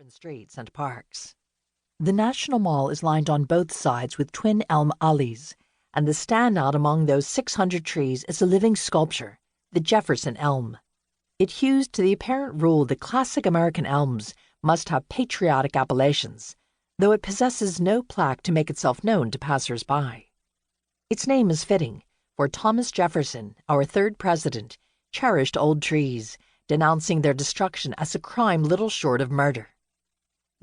urban streets and parks. The National Mall is lined on both sides with twin elm alleys, and the standout among those 600 trees is a living sculpture, the Jefferson elm. It hews to the apparent rule that classic American elms must have patriotic appellations, though it possesses no plaque to make itself known to passers-by. Its name is fitting, for Thomas Jefferson, our third president, cherished old trees, denouncing their destruction as a crime little short of murder.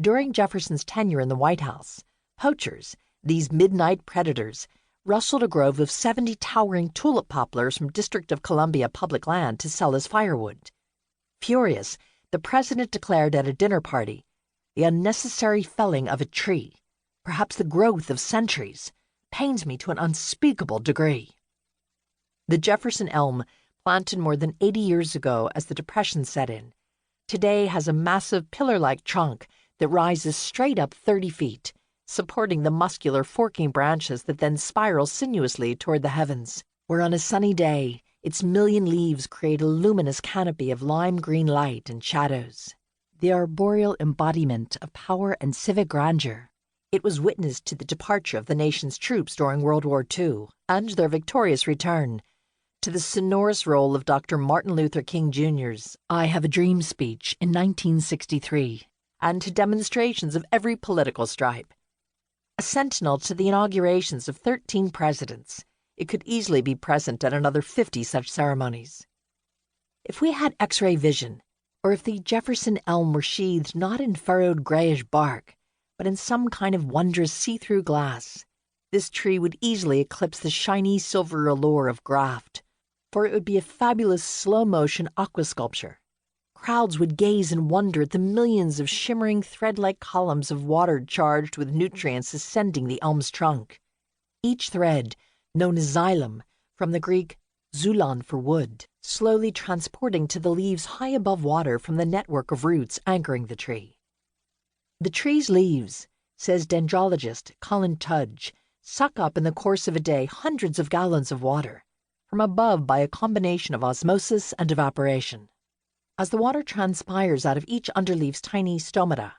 During Jefferson's tenure in the White House, poachers, these midnight predators, rustled a grove of 70 towering tulip poplars from District of Columbia public land to sell as firewood. Furious, the president declared at a dinner party, "The unnecessary felling of a tree, perhaps the growth of centuries, pains me to an unspeakable degree." The Jefferson elm, planted more than 80 years ago as the Depression set in, today has a massive pillar-like trunk that rises straight up 30 feet, supporting the muscular forking branches that then spiral sinuously toward the heavens, where on a sunny day its million leaves create a luminous canopy of lime-green light and shadows. The arboreal embodiment of power and civic grandeur, it was witness to the departure of the nation's troops during World War II and their victorious return, to the sonorous roll of Dr. Martin Luther King Jr.'s "I Have a Dream" speech in 1963, and to demonstrations of every political stripe. A sentinel to the inaugurations of 13 presidents, it could easily be present at another 50 such ceremonies. If we had X-ray vision, or if the Jefferson elm were sheathed not in furrowed grayish bark, but in some kind of wondrous see-through glass, this tree would easily eclipse the shiny silver allure of graft, for it would be a fabulous slow-motion aqua sculpture. Crowds would gaze in wonder at the millions of shimmering thread-like columns of water charged with nutrients ascending the elm's trunk. Each thread, known as xylem, from the Greek xulon for wood, slowly transporting to the leaves high above water from the network of roots anchoring the tree. The tree's leaves, says dendrologist Colin Tudge, suck up in the course of a day hundreds of gallons of water, from above by a combination of osmosis and evaporation. As the water transpires out of each underleaf's tiny stomata,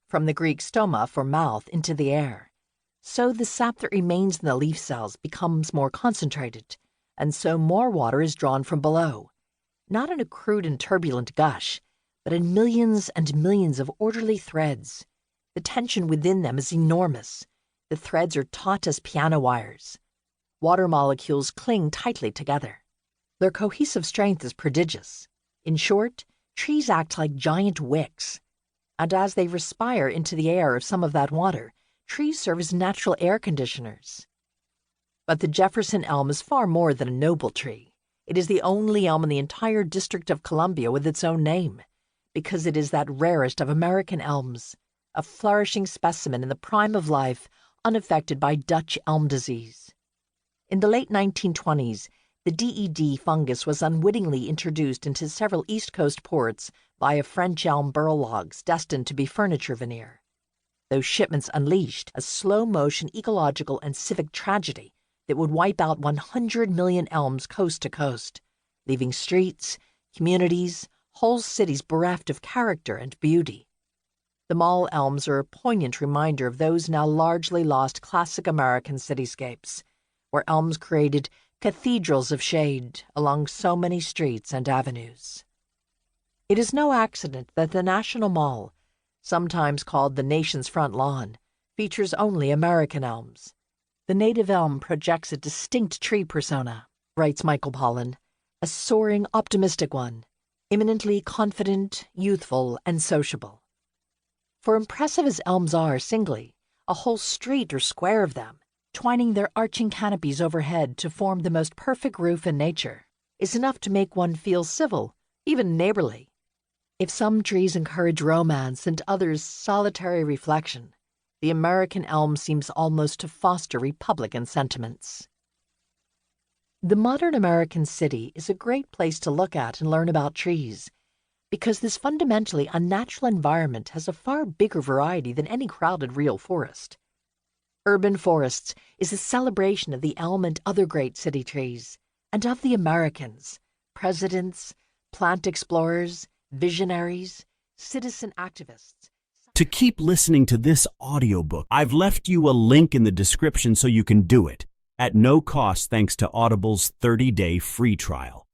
from the Greek stoma for mouth, into the air, so the sap that remains in the leaf cells becomes more concentrated, and so more water is drawn from below, not in a crude and turbulent gush, but in millions and millions of orderly threads. The tension within them is enormous. The threads are taut as piano wires. Water molecules cling tightly together. Their cohesive strength is prodigious. In short, trees act like giant wicks, and as they respire into the air of some of that water, trees serve as natural air conditioners. But the Jefferson elm is far more than a noble tree. It is the only elm in the entire District of Columbia with its own name, because it is that rarest of American elms, a flourishing specimen in the prime of life, unaffected by Dutch elm disease. In the late 1920s, the DED fungus was unwittingly introduced into several East Coast ports via French elm burl logs destined to be furniture veneer. Those shipments unleashed a slow-motion ecological and civic tragedy that would wipe out 100 million elms coast to coast, leaving streets, communities, whole cities bereft of character and beauty. The mall elms are a poignant reminder of those now largely lost classic American cityscapes, where elms created cathedrals of shade along so many streets and avenues. It is no accident that the National Mall, sometimes called the nation's front lawn, features only American elms. The native elm projects a distinct tree persona, writes Michael Pollan, a soaring, optimistic one, eminently confident, youthful, and sociable. For impressive as elms are singly, a whole street or square of them, twining their arching canopies overhead to form the most perfect roof in nature, is enough to make one feel civil, even neighborly. If some trees encourage romance and others solitary reflection, the American elm seems almost to foster Republican sentiments. The modern American city is a great place to look at and learn about trees, because this fundamentally unnatural environment has a far bigger variety than any crowded real forest. Urban forests is a celebration of the elm and other great city trees, and of the Americans, presidents, plant explorers, visionaries, citizen activists, To keep listening to this audiobook, I've left you a link in the description so you can do it, at no cost thanks to Audible's 30-day free trial.